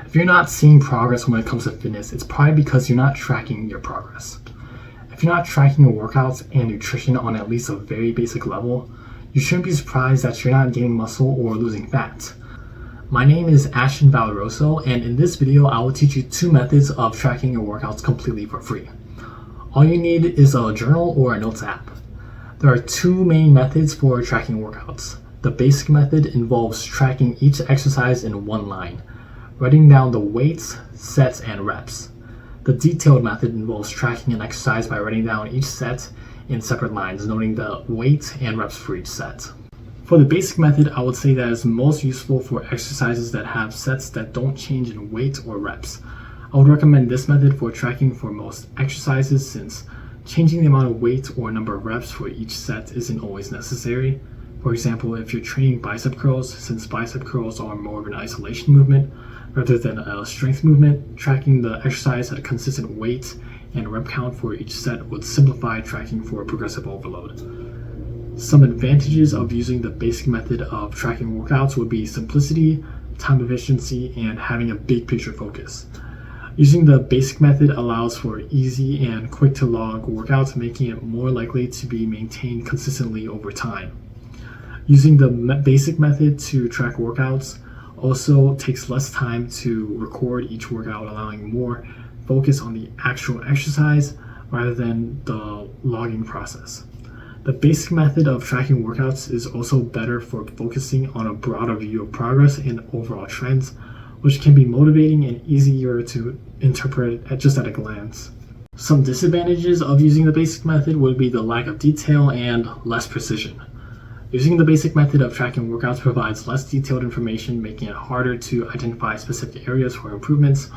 If you're not seeing progress when it comes to fitness, it's probably because you're not tracking your progress. If you're not tracking your workouts and nutrition on at least a very basic level, you shouldn't be surprised that you're not gaining muscle or losing fat. My name is Ashton Valeroso, and in this video I will teach you 2 methods of tracking your workouts completely for free. All you need is a journal or a notes app. There are 2 main methods for tracking workouts. The basic method involves tracking each exercise in one line, writing down the weights, sets, and reps. The detailed method involves tracking an exercise by writing down each set in separate lines, noting the weight and reps for each set. For the basic method, I would say that it's most useful for exercises that have sets that don't change in weight or reps. I would recommend this method for tracking for most exercises, since changing the amount of weight or number of reps for each set isn't always necessary. For example, if you're training bicep curls, since bicep curls are more of an isolation movement rather than a strength movement, tracking the exercise at a consistent weight and rep count for each set would simplify tracking for progressive overload. Some advantages of using the basic method of tracking workouts would be simplicity, time efficiency, and having a big picture focus. Using the basic method allows for easy and quick to log workouts, making it more likely to be maintained consistently over time. Using the basic method to track workouts also takes less time to record each workout, allowing more focus on the actual exercise rather than the logging process. The basic method of tracking workouts is also better for focusing on a broader view of progress and overall trends, which can be motivating and easier to interpret just at a glance. Some disadvantages of using the basic method would be the lack of detail and less precision. Using the basic method of tracking workouts provides less detailed information, making it harder to identify specific areas for improvements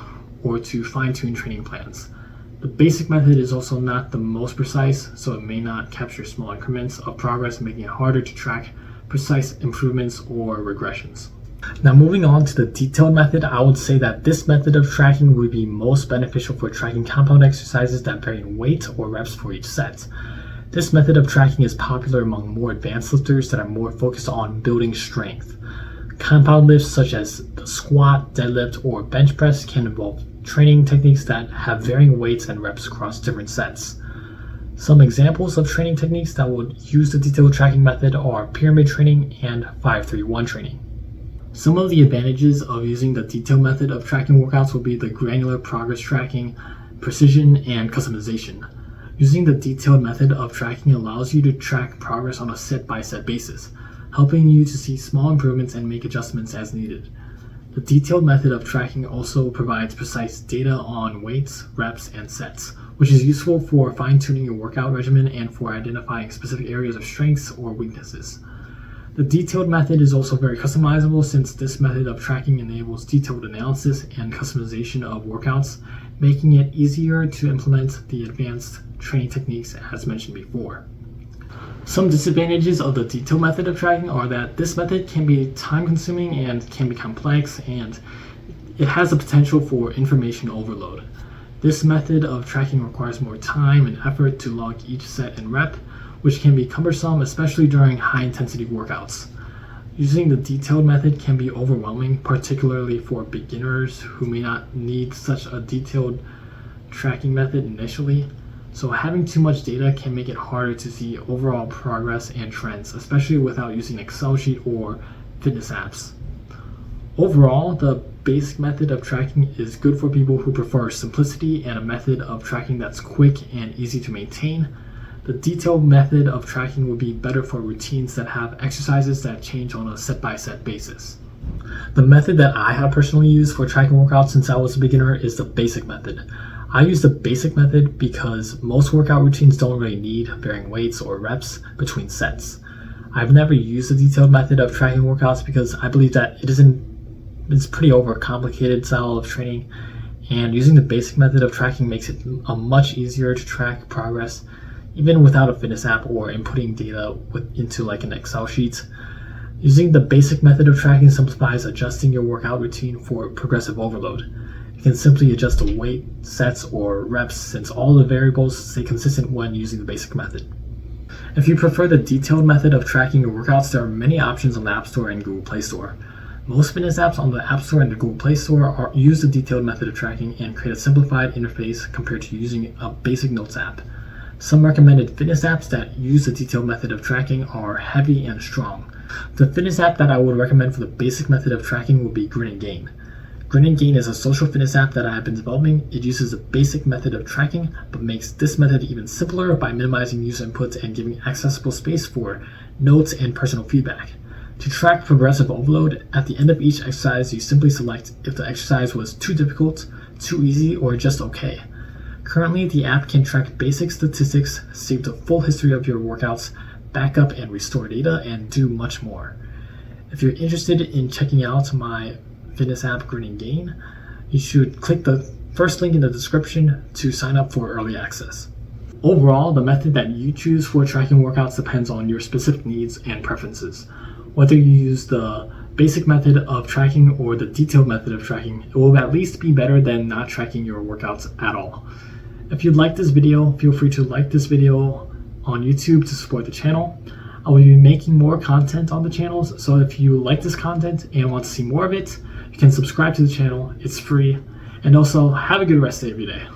or to fine-tune training plans. The basic method is also not the most precise, so it may not capture small increments of progress, making it harder to track precise improvements or regressions. Now, moving on to the detailed method, I would say that this method of tracking would be most beneficial for tracking compound exercises that vary in weight or reps for each set. This method of tracking is popular among more advanced lifters that are more focused on building strength. Compound lifts such as the squat, deadlift, or bench press can involve training techniques that have varying weights and reps across different sets. Some examples of training techniques that would use the detailed tracking method are pyramid training and 5-3-1 training. Some of the advantages of using the detailed method of tracking workouts will be the granular progress tracking, precision, and customization. Using the detailed method of tracking allows you to track progress on a set-by-set basis, helping you to see small improvements and make adjustments as needed. The detailed method of tracking also provides precise data on weights, reps, and sets, which is useful for fine-tuning your workout regimen and for identifying specific areas of strengths or weaknesses. The detailed method is also very customizable, since this method of tracking enables detailed analysis and customization of workouts, making it easier to implement the advanced training techniques as mentioned before. Some disadvantages of the detailed method of tracking are that this method can be time-consuming and can be complex, and it has the potential for information overload. This method of tracking requires more time and effort to log each set and rep, which can be cumbersome, especially during high-intensity workouts. Using the detailed method can be overwhelming, particularly for beginners who may not need such a detailed tracking method initially. So having too much data can make it harder to see overall progress and trends, especially without using an Excel sheet or fitness apps. Overall, the basic method of tracking is good for people who prefer simplicity and a method of tracking that's quick and easy to maintain. The detailed method of tracking would be better for routines that have exercises that change on a set-by-set basis. The method that I have personally used for tracking workouts since I was a beginner is the basic method. I use the basic method because most workout routines don't really need varying weights or reps between sets. I've never used the detailed method of tracking workouts because I believe that it's pretty overcomplicated style of training, and using the basic method of tracking makes it much easier to track progress even without a fitness app or inputting data into like an Excel sheet. Using the basic method of tracking simplifies adjusting your workout routine for progressive overload. You can simply adjust the weight, sets, or reps, since all the variables stay consistent when using the basic method. If you prefer the detailed method of tracking your workouts, there are many options on the App Store and Google Play Store. Most fitness apps on the App Store and the Google Play Store use the detailed method of tracking and create a simplified interface compared to using a basic notes app. Some recommended fitness apps that use the detailed method of tracking are heavy and strong. The fitness app that I would recommend for the basic method of tracking would be Grin&Gain. Grin&Gain is a social fitness app that I have been developing. It uses the basic method of tracking, but makes this method even simpler by minimizing user input and giving accessible space for notes and personal feedback. To track progressive overload, at the end of each exercise, you simply select if the exercise was too difficult, too easy, or just okay. Currently, the app can track basic statistics, save the full history of your workouts, back up and restore data, and do much more. If you're interested in checking out my fitness app Grin&Gain, you should click the first link in the description to sign up for early access. Overall, the method that you choose for tracking workouts depends on your specific needs and preferences. Whether you use the basic method of tracking or the detailed method of tracking, it will at least be better than not tracking your workouts at all. If you like this video, feel free to like this video on YouTube to support the channel. I will be making more content on the channels, so if you like this content and want to see more of it, you can subscribe to the channel. It's free. And also, have a good rest of your day.